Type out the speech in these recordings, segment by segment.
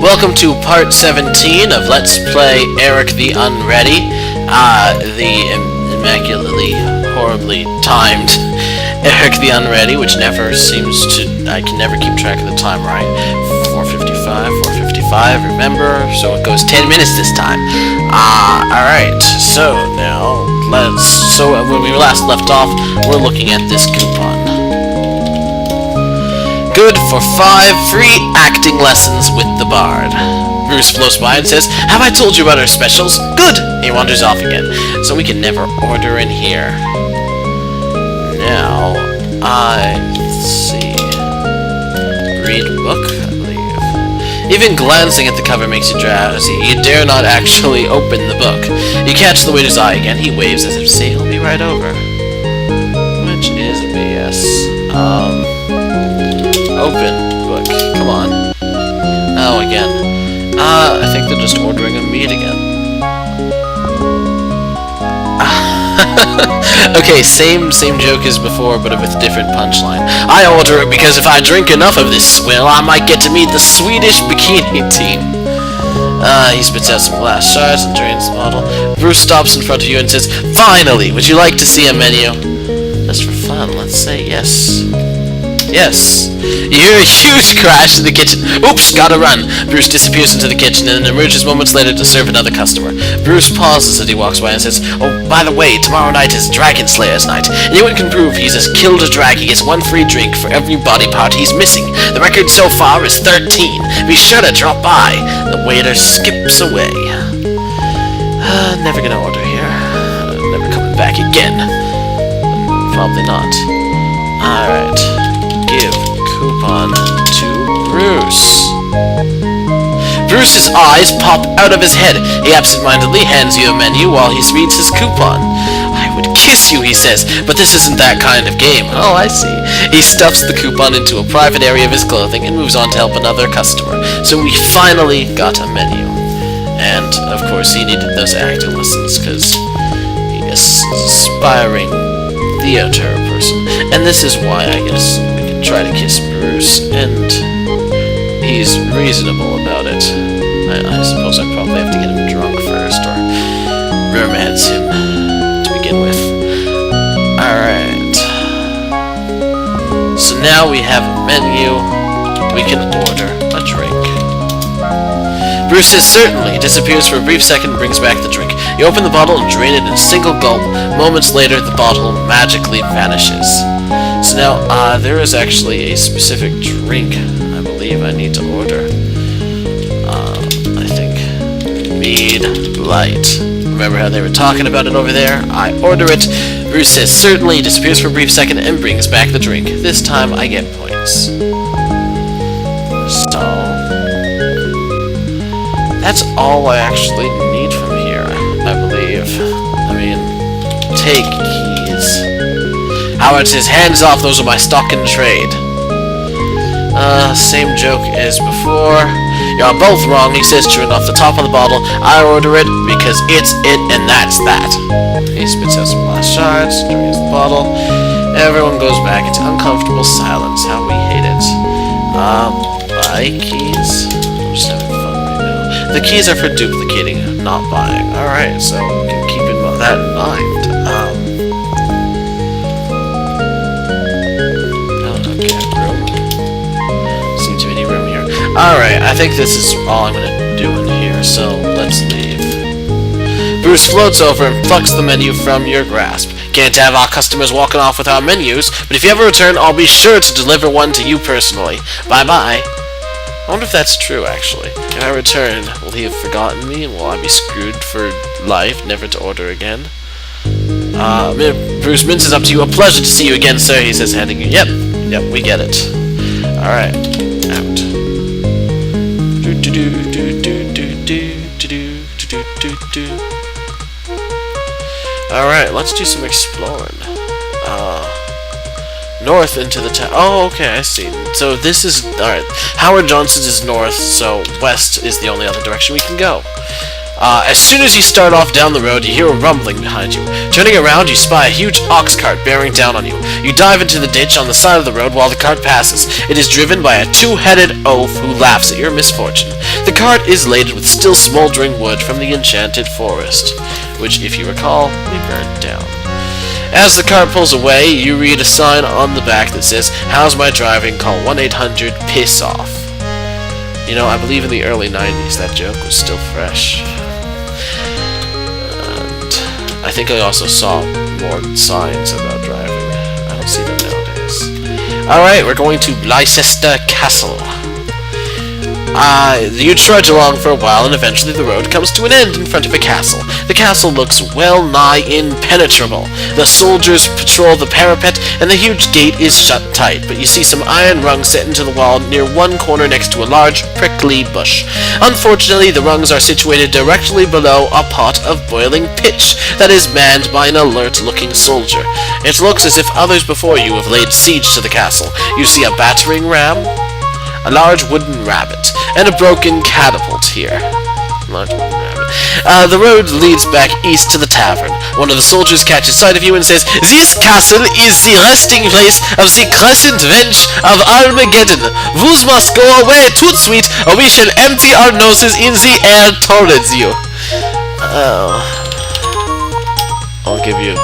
Welcome to part 17 of Let's Play Eric the Unready. The immaculately, horribly timed Eric the Unready, which never seems to... I can never keep track of the time right. 4:55, remember? So it goes 10 minutes this time. Alright, so now, when we last left off, we're looking at this coupon. Good for 5 free acting lessons with the Bard. Bruce blows by and says, "Have I told you about our specials?" Good! He wanders off again, so we can never order in here. Now, let's see. Read book, I believe. Even glancing at the cover makes you drowsy. You dare not actually open the book. You catch the waiter's eye again. He waves as if to say he'll be right over. Which is BS. Open book. Come on. Oh, again. I think they're just ordering a meat again. Okay, same joke as before, but with a different punchline. I order it because if I drink enough of this swill, I might get to meet the Swedish bikini team. He spits out some glass shards and drains the bottle. Bruce stops in front of you and says, "Finally, would you like to see a menu?" Just for fun, let's say yes. Yes. You hear a huge crash in the kitchen. Oops, gotta run. Bruce disappears into the kitchen and emerges moments later to serve another customer. Bruce pauses as he walks by and says, "Oh, by the way, tomorrow night is Dragon Slayer's night. Anyone can prove he's as killed a drag, he gets 1 free drink for every body part he's missing. The record so far is 13. Be sure to drop by." The waiter skips away. Never gonna order here. Never coming back again. Probably not. Alright. Give coupon to Bruce. Bruce's eyes pop out of his head. He absentmindedly hands you a menu while he reads his coupon. "I would kiss you," he says, "but this isn't that kind of game." Oh, I see. He stuffs the coupon into a private area of his clothing and moves on to help another customer. So we finally got a menu. And, of course, he needed those acting lessons because he is an aspiring theater person. And this is why I guess try to kiss Bruce, and he's reasonable about it. I suppose I probably have to get him drunk first, or romance him to begin with. Alright. So now we have a menu. We can order a drink. Bruce says certainly, disappears for a brief second, and brings back the drink. You open the bottle and drain it in a single gulp. Moments later, the bottle magically vanishes. So now, there is actually a specific drink, I believe, I need to order. I think Mead Light. Remember how they were talking about it over there? I order it. Bruce says certainly, disappears for a brief second, and brings back the drink. This time, I get points. So, that's all I actually need from here, I believe. I mean, take keys. Howard says, "Hands off, those are my stock in trade." Same joke as before. "You're both wrong," he says, chewing off the top of the bottle. "I order it because it's it and that's that." He spits out some glass shards, drains the bottle. Everyone goes back into uncomfortable silence. How we hate it. Buy keys? I'm just having fun right now. The keys are for duplicating, not buying. Alright, so we can keep that in mind. Alright, I think this is all I'm gonna do in here, so let's leave. Bruce floats over and plucks the menu from your grasp. "Can't have our customers walking off with our menus, but if you ever return, I'll be sure to deliver one to you personally. Bye-bye." I wonder if that's true, actually. If I return, will he have forgotten me, and will I be screwed for life, never to order again? Bruce minces up to you. "A pleasure to see you again, sir," he says, handing you. Yep, we get it. Alright, out. Alright, let's do some exploring. North into the town. Oh, okay, I see. So this is... Alright, Howard Johnson's is north, so west is the only other direction we can go. As soon as you start off down the road, you hear a rumbling behind you. Turning around, you spy a huge ox cart bearing down on you. You dive into the ditch on the side of the road while the cart passes. It is driven by a two-headed oaf who laughs at your misfortune. The cart is laden with still smoldering wood from the enchanted forest, which, if you recall, we burned down. As the cart pulls away, you read a sign on the back that says, "How's my driving? Call 1-800-PISS-OFF." You know, I believe in the early 90s that joke was still fresh. I think I also saw more signs about driving. I don't see them nowadays. Alright, we're going to Leicester Castle. You trudge along for a while, and eventually the road comes to an end in front of a castle. The castle looks well-nigh impenetrable. The soldiers patrol the parapet, and the huge gate is shut tight, but you see some iron rungs set into the wall near one corner next to a large, prickly bush. Unfortunately, the rungs are situated directly below a pot of boiling pitch that is manned by an alert-looking soldier. It looks as if others before you have laid siege to the castle. You see a battering ram, a large wooden rabbit, and a broken catapult here. Large wooden rabbit. The road leads back east to the tavern. One of the soldiers catches sight of you and says, "This castle is the resting place of the crescent wrench of Armageddon. Vous must go away tout sweet, or we shall empty our noses in the air towards you." Oh. I'll give you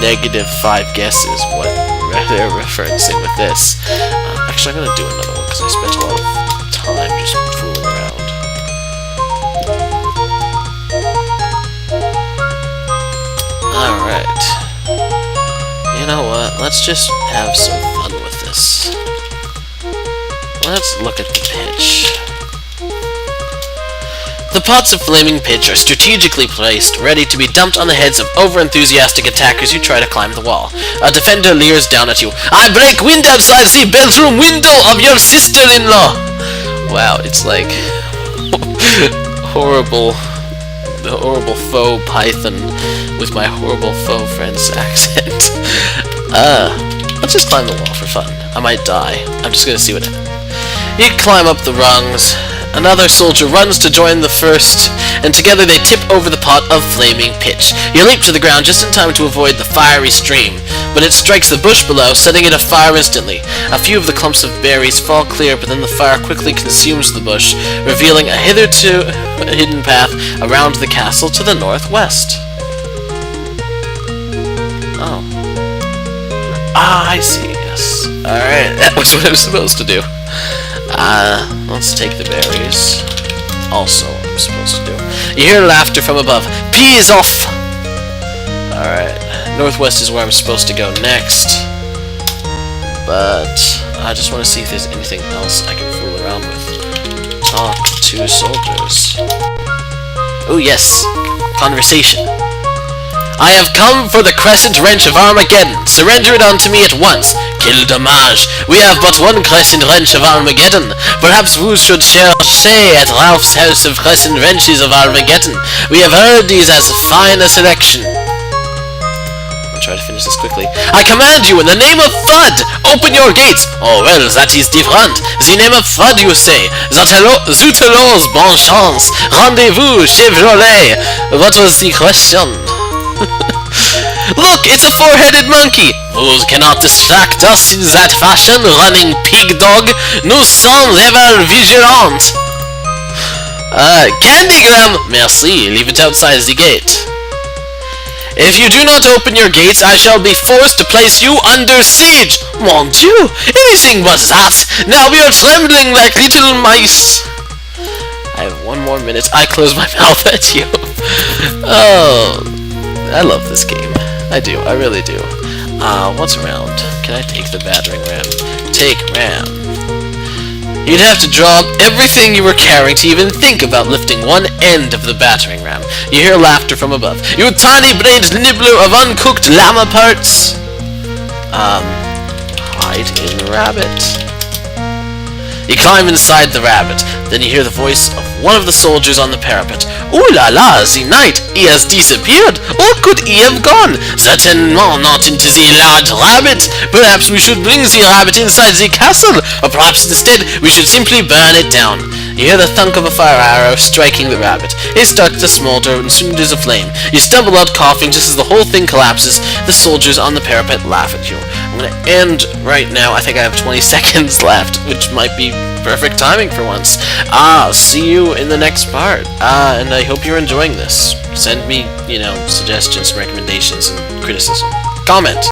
-5 guesses what they're referencing with this. Actually, I'm going to do another one because I spent a lot of time just fooling around. Alright. You know what? Let's just have some fun with this. Let's look at the pitch. The pots of flaming pitch are strategically placed, ready to be dumped on the heads of over-enthusiastic attackers who try to climb the wall. A defender leers down at you. "I break wind outside the bedroom window of your sister-in-law!" Wow, it's like the horrible faux Python with my horrible faux French accent. Let's just climb the wall for fun. I might die. I'm just gonna see what happens. You climb up the rungs. Another soldier runs to join the first, and together they tip over the pot of flaming pitch. You leap to the ground just in time to avoid the fiery stream, but it strikes the bush below, setting it afire instantly. A few of the clumps of berries fall clear, but then the fire quickly consumes the bush, revealing a hitherto hidden path around the castle to the northwest. Oh. I see, yes. Alright, that was what I was supposed to do. Let's take the berries. Also, what I'm supposed to do. You hear laughter from above. "Peas off!" Alright, northwest is where I'm supposed to go next. But I just want to see if there's anything else I can fool around with. Talk to soldiers. Oh yes, conversation. "I have come for the crescent wrench of Armageddon. Surrender it unto me at once. Quel dommage. We have but one crescent wrench of Armageddon. Perhaps we should chercher at Ralph's house of crescent wrenches of Armageddon. We have heard these as fine a selection." I'll try to finish this quickly. "I command you in the name of Fudd, open your gates." "Oh well, that is different. The name of Fudd, you say. Zut alors, bon chance. Rendezvous, Chevrolet. What was the question?" "Look, it's a four-headed monkey." "Vous cannot distract us in that fashion, running pig dog. Nous sommes ever vigilant." Candygram." "Merci, leave it outside the gate." "If you do not open your gates, I shall be forced to place you under siege." "Mon Dieu, anything but that. Now we are trembling like little mice." I have one more minute. I close my mouth at you. Oh, I love this game. I do. I really do. What's around? Can I take the battering ram? Take ram. You'd have to drop everything you were carrying to even think about lifting one end of the battering ram. You hear laughter from above. "You tiny-brained nibbler of uncooked llama parts!" Hide in the rabbit. You climb inside the rabbit. Then you hear the voice of one of the soldiers on the parapet. "Ooh la la, the knight! He has disappeared! Where could he have gone? Certainly not into the large rabbit! Perhaps we should bring the rabbit inside the castle, or perhaps instead we should simply burn it down." You hear the thunk of a fire arrow striking the rabbit. It starts to smolder and soon there's a flame. You stumble out coughing just as the whole thing collapses. The soldiers on the parapet laugh at you. I'm gonna end right now. I think I have 20 seconds left, which might be perfect timing for once. See you in the next part. And I hope you're enjoying this. Send me, suggestions, recommendations, and criticism. Comment!